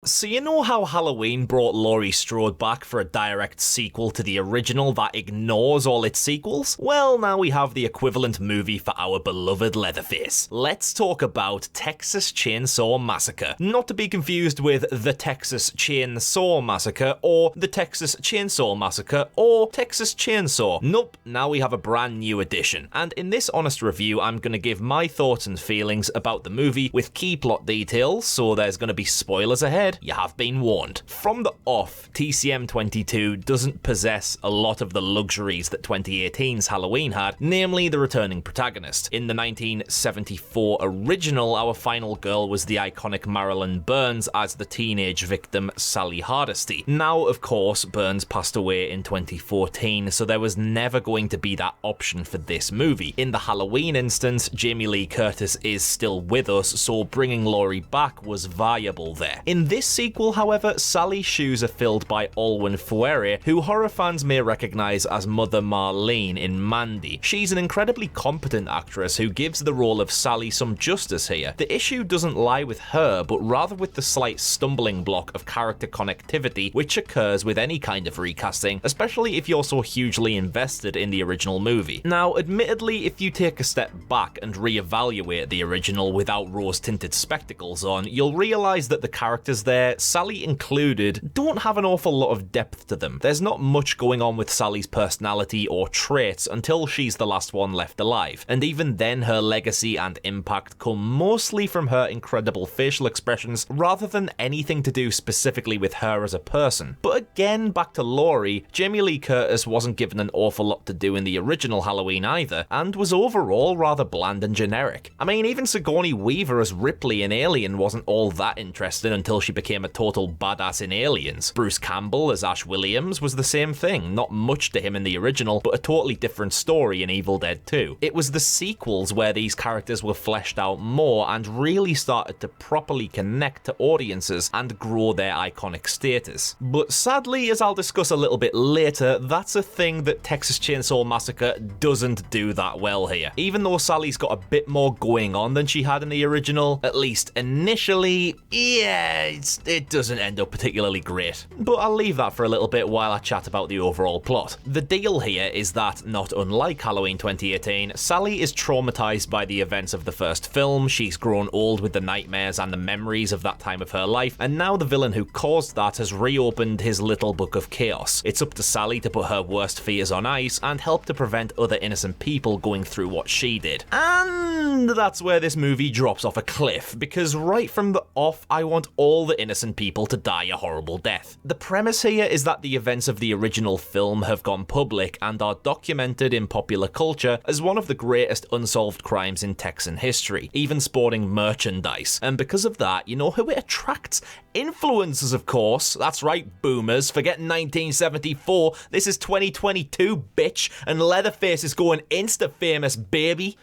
So you know how Halloween brought Laurie Strode back for a direct sequel to the original that ignores all its sequels? Well, now we have the equivalent movie for our beloved Leatherface. Let's talk about Texas Chain Saw Massacre. Not to be confused with The Texas Chain Saw Massacre, or The Texas Chainsaw Massacre, or Texas Chainsaw. Nope, now we have a brand new edition. And in this honest review, I'm going to give my thoughts and feelings about the movie with key plot details, so there's going to be spoilers ahead. You have been warned. From the off, TCM 22 doesn't possess a lot of the luxuries that 2018's Halloween had, namely the returning protagonist. In the 1974 original, our final girl was the iconic Marilyn Burns as the teenage victim Sally Hardesty. Now, of course, Burns passed away in 2014, so there was never going to be that option for this movie. In the Halloween instance, Jamie Lee Curtis is still with us, so bringing Laurie back was viable there. In this sequel, however, Sally's shoes are filled by Olwen Fouere, who horror fans may recognize as Mother Marlene in Mandy. She's an incredibly competent actress who gives the role of Sally some justice here. The issue doesn't lie with her, but rather with the slight stumbling block of character connectivity which occurs with any kind of recasting, especially if you're so hugely invested in the original movie. Now, admittedly, if you take a step back and re-evaluate the original without rose-tinted spectacles on, you'll realize that the characters there, Sally included, don't have an awful lot of depth to them. There's not much going on with Sally's personality or traits until she's the last one left alive, and even then her legacy and impact come mostly from her incredible facial expressions rather than anything to do specifically with her as a person. But again, back to Laurie, Jamie Lee Curtis wasn't given an awful lot to do in the original Halloween either, and was overall rather bland and generic. I mean, even Sigourney Weaver as Ripley in Alien wasn't all that interesting until she became a total badass in Aliens. Bruce Campbell as Ash Williams was the same thing, not much to him in the original, but a totally different story in Evil Dead 2. It was the sequels where these characters were fleshed out more and really started to properly connect to audiences and grow their iconic status. But sadly, as I'll discuss a little bit later, that's a thing that Texas Chainsaw Massacre doesn't do that well here. Even though Sally's got a bit more going on than she had in the original, at least initially, yeah, it doesn't end up particularly great. But I'll leave that for a little bit while I chat about the overall plot. The deal here is that, not unlike Halloween 2018, Sally is traumatized by the events of the first film. She's grown old with the nightmares and the memories of that time of her life, and now the villain who caused that has reopened his little book of chaos. It's up to Sally to put her worst fears on ice and help to prevent other innocent people going through what she did. And that's where this movie drops off a cliff, because right from the off, I want all the innocent people to die a horrible death. The premise here is that the events of the original film have gone public and are documented in popular culture as one of the greatest unsolved crimes in Texan history, even sporting merchandise. And because of that, you know who it attracts? Influencers, of course. That's right, boomers. Forget 1974. This is 2022, bitch, and Leatherface is going insta-famous, baby.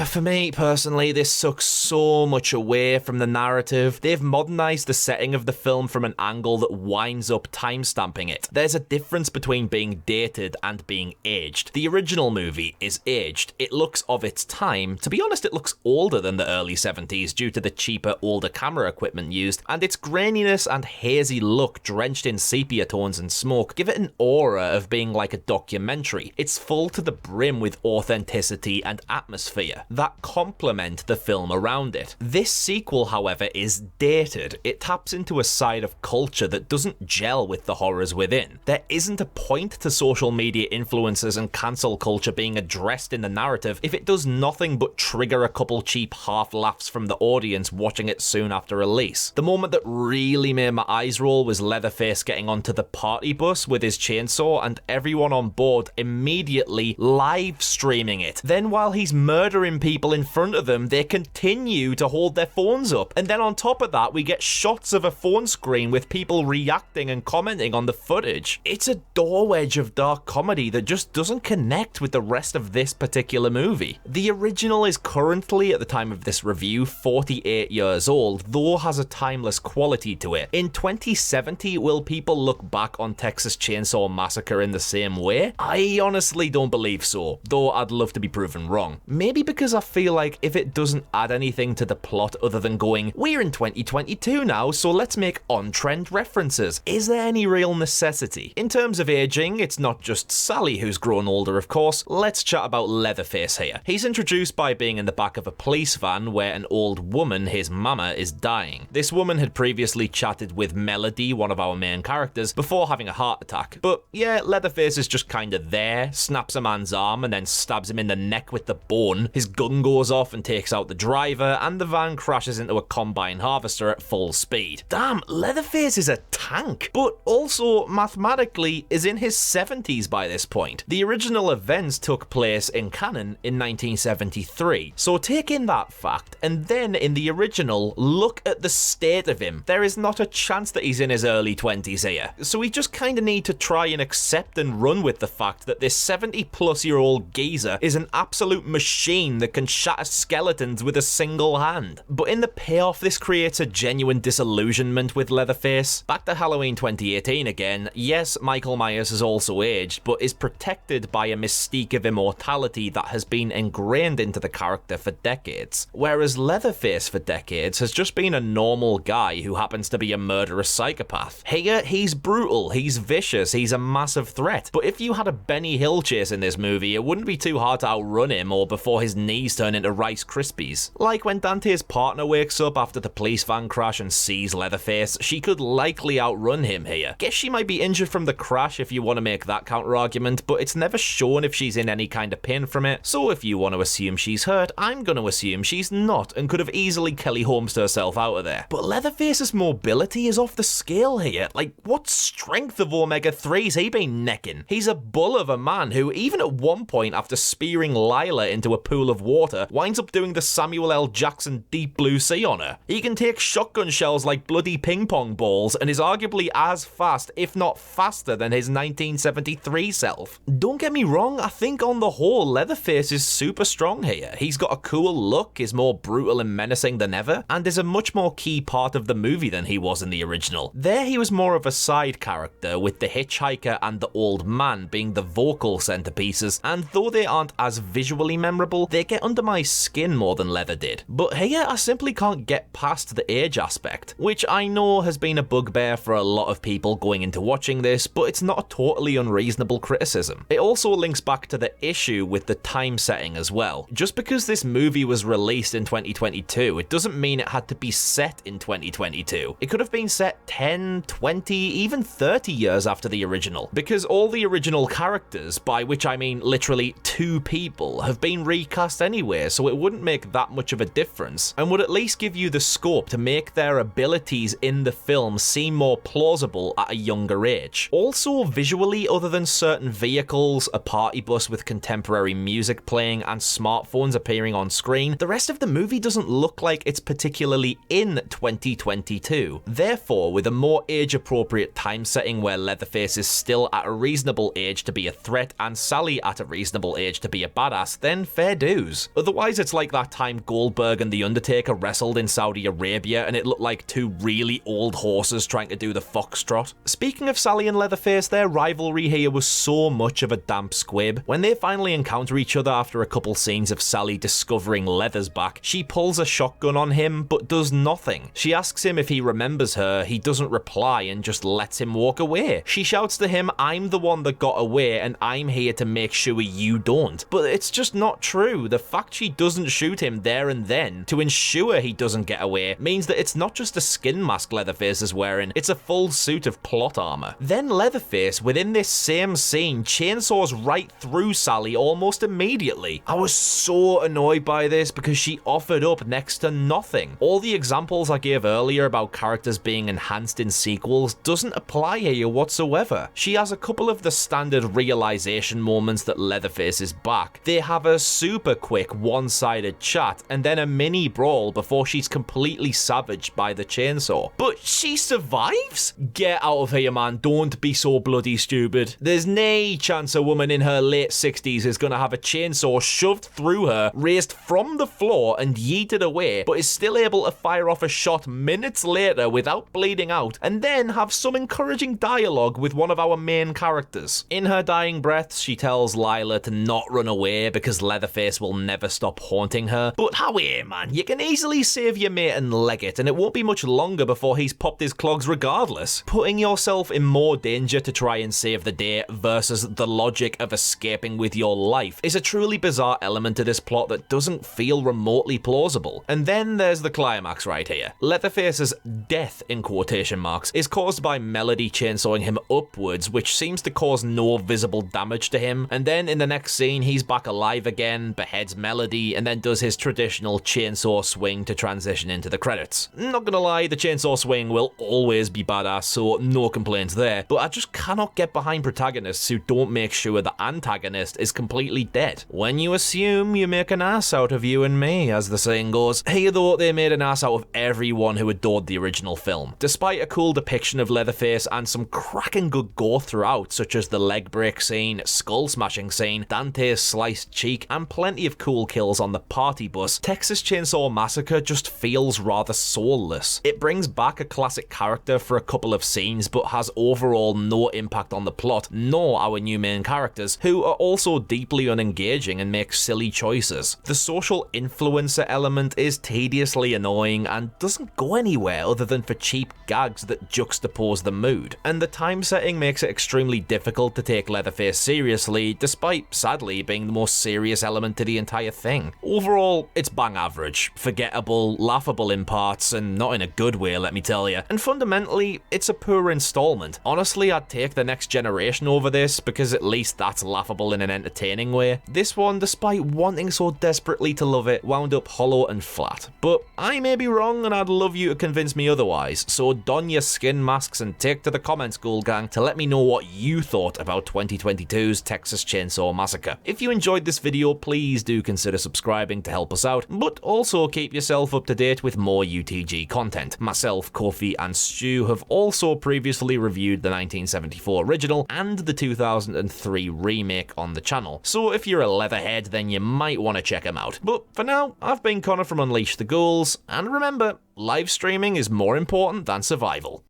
For me, personally, this sucks so much away from the narrative. They've modernized the setting of the film from an angle that winds up timestamping it. There's a difference between being dated and being aged. The original movie is aged. It looks of its time. To be honest, it looks older than the early 70s due to the cheaper, older camera equipment used, and its graininess and hazy look drenched in sepia tones and smoke give it an aura of being like a documentary. It's full to the brim with authenticity and atmosphere that complement the film around it. This sequel, however, is dated. It taps into a side of culture that doesn't gel with the horrors within. There isn't a point to social media influencers and cancel culture being addressed in the narrative if it does nothing but trigger a couple cheap half laughs from the audience watching it soon after release. The moment that really made my eyes roll was Leatherface getting onto the party bus with his chainsaw and everyone on board immediately live streaming it. Then while he's murdering people in front of them, they continue to hold their phones up. And then on top of that, we get shots of a phone screen with people reacting and commenting on the footage. It's a door wedge of dark comedy that just doesn't connect with the rest of this particular movie. The original is currently, at the time of this review, 48 years old, though has a timeless quality to it. In 2070, will people look back on Texas Chainsaw Massacre in the same way? I honestly don't believe so, though I'd love to be proven wrong. Maybe Maybe because I feel like if it doesn't add anything to the plot other than going, we're in 2022 now, so let's make on-trend references. Is there any real necessity? In terms of aging, it's not just Sally who's grown older, of course. Let's chat about Leatherface here. He's introduced by being in the back of a police van where an old woman, his mama, is dying. This woman had previously chatted with Melody, one of our main characters, before having a heart attack. But yeah, Leatherface is just kinda there, snaps a man's arm and then stabs him in the neck with the bone. His gun goes off and takes out the driver, and the van crashes into a combine harvester at full speed. Damn, Leatherface is a tank, but also mathematically is in his 70s by this point. The original events took place in canon in 1973, so take in that fact, and then in the original, look at the state of him. There is not a chance that he's in his early 20s here. So we just kinda need to try and accept and run with the fact that this 70-plus-year-old geezer is an absolute machine that can shatter skeletons with a single hand. But in the payoff, this creates a genuine disillusionment with Leatherface. Back to Halloween 2018 again, yes, Michael Myers has also aged, but is protected by a mystique of immortality that has been ingrained into the character for decades. Whereas Leatherface for decades has just been a normal guy who happens to be a murderous psychopath. Here, he's brutal, he's vicious, he's a massive threat, but if you had a Benny Hill chase in this movie, it wouldn't be too hard to outrun him or before his knees turn into Rice Krispies. Like when Dante's partner wakes up after the police van crash and sees Leatherface, she could likely outrun him here. Guess she might be injured from the crash if you want to make that counter-argument, but it's never shown if she's in any kind of pain from it, so if you want to assume she's hurt, I'm gonna assume she's not and could have easily Kelly Holmes'd herself out of there. But Leatherface's mobility is off the scale here. Like, what strength of omega-3's he been necking? He's a bull of a man who, even at one point after spearing Lila into a pool of water, winds up doing the Samuel L. Jackson Deep Blue Sea on her. He can take shotgun shells like bloody ping pong balls and is arguably as fast, if not faster, than his 1973 self. Don't get me wrong, I think on the whole, Leatherface is super strong here. He's got a cool look, is more brutal and menacing than ever, and is a much more key part of the movie than he was in the original. There he was more of a side character, with the hitchhiker and the old man being the vocal centerpieces, and though they aren't as visually memorable, they get under my skin more than Leather did. But here I simply can't get past the age aspect, which I know has been a bugbear for a lot of people going into watching this, but it's not a totally unreasonable criticism. It also links back to the issue with the time setting as well. Just because this movie was released in 2022, it doesn't mean it had to be set in 2022. It could have been set 10, 20, even 30 years after the original, because all the original characters, by which I mean literally 2 people, have been recast anyway, so it wouldn't make that much of a difference, and would at least give you the scope to make their abilities in the film seem more plausible at a younger age. Also, visually, other than certain vehicles, a party bus with contemporary music playing, and smartphones appearing on screen, the rest of the movie doesn't look like it's particularly in 2022. Therefore, with a more age-appropriate time setting where Leatherface is still at a reasonable age to be a threat and Sally at a reasonable age to be a badass, then fair dues. Otherwise, it's like that time Goldberg and The Undertaker wrestled in Saudi Arabia and it looked like 2 really old horses trying to do the foxtrot. Speaking of Sally and Leatherface, their rivalry here was so much of a damp squib. When they finally encounter each other after a couple scenes of Sally discovering Leather's back, she pulls a shotgun on him but does nothing. She asks him if he remembers her, he doesn't reply and just lets him walk away. She shouts to him, "I'm the one that got away and I'm here to make sure you don't." But it's just not true. The fact she doesn't shoot him there and then to ensure he doesn't get away means that it's not just a skin mask Leatherface is wearing, it's a full suit of plot armor. Then Leatherface, within this same scene, chainsaws right through Sally almost immediately. I was so annoyed by this because she offered up next to nothing. All the examples I gave earlier about characters being enhanced in sequels doesn't apply here whatsoever. She has a couple of the standard realization moments that Leatherface is back. They have a super quick one-sided chat and then a mini brawl before she's completely savaged by the chainsaw. But she survives? Get out of here, man. Don't be so bloody stupid. There's no chance a woman in her late 60s is gonna have a chainsaw shoved through her, raised from the floor and yeeted away, but is still able to fire off a shot minutes later without bleeding out, and then have some encouraging dialogue with one of our main characters. In her dying breaths, she tells Lila to not run away because Leatherface Leatherface will never stop haunting her. But how here, man? You can easily save your mate and leg it, and it won't be much longer before he's popped his clogs regardless. Putting yourself in more danger to try and save the day versus the logic of escaping with your life is a truly bizarre element to this plot that doesn't feel remotely plausible. And then there's the climax right here. Leatherface's death, in quotation marks, is caused by Melody chainsawing him upwards, which seems to cause no visible damage to him, and then in the next scene he's back alive again, beheads Melody, and then does his traditional chainsaw swing to transition into the credits. Not gonna lie, the chainsaw swing will always be badass, so no complaints there, but I just cannot get behind protagonists who don't make sure the antagonist is completely dead. When you assume, you make an ass out of you and me, as the saying goes. Here though, they made an ass out of everyone who adored the original film. Despite a cool depiction of Leatherface and some cracking good gore throughout, such as the leg break scene, skull smashing scene, Dante's sliced cheek, and plenty of cool kills on the party bus, Texas Chain Saw Massacre just feels rather soulless. It brings back a classic character for a couple of scenes, but has overall no impact on the plot, nor our new main characters, who are also deeply unengaging and make silly choices. The social influencer element is tediously annoying and doesn't go anywhere other than for cheap gags that juxtapose the mood. And the time setting makes it extremely difficult to take Leatherface seriously, despite sadly being the most serious element to the entire thing. Overall, it's bang average, forgettable, laughable in parts, and not in a good way, let me tell you. And fundamentally, it's a poor installment. Honestly, I'd take The Next Generation over this, because at least that's laughable in an entertaining way. This one, despite wanting so desperately to love it, wound up hollow and flat. But I may be wrong, and I'd love you to convince me otherwise, so don your skin masks and take to the comments, Ghoul Gang, to let me know what you thought about 2022's Texas Chain Saw Massacre. If you enjoyed this video, please do consider subscribing to help us out, but also keep yourself up to date with more UTG content. Myself, Kofi, and Stu have also previously reviewed the 1974 original and the 2003 remake on the channel, so if you're a leatherhead, then you might want to check them out. But for now, I've been Connor from Unleash the Ghouls, and remember, live streaming is more important than survival.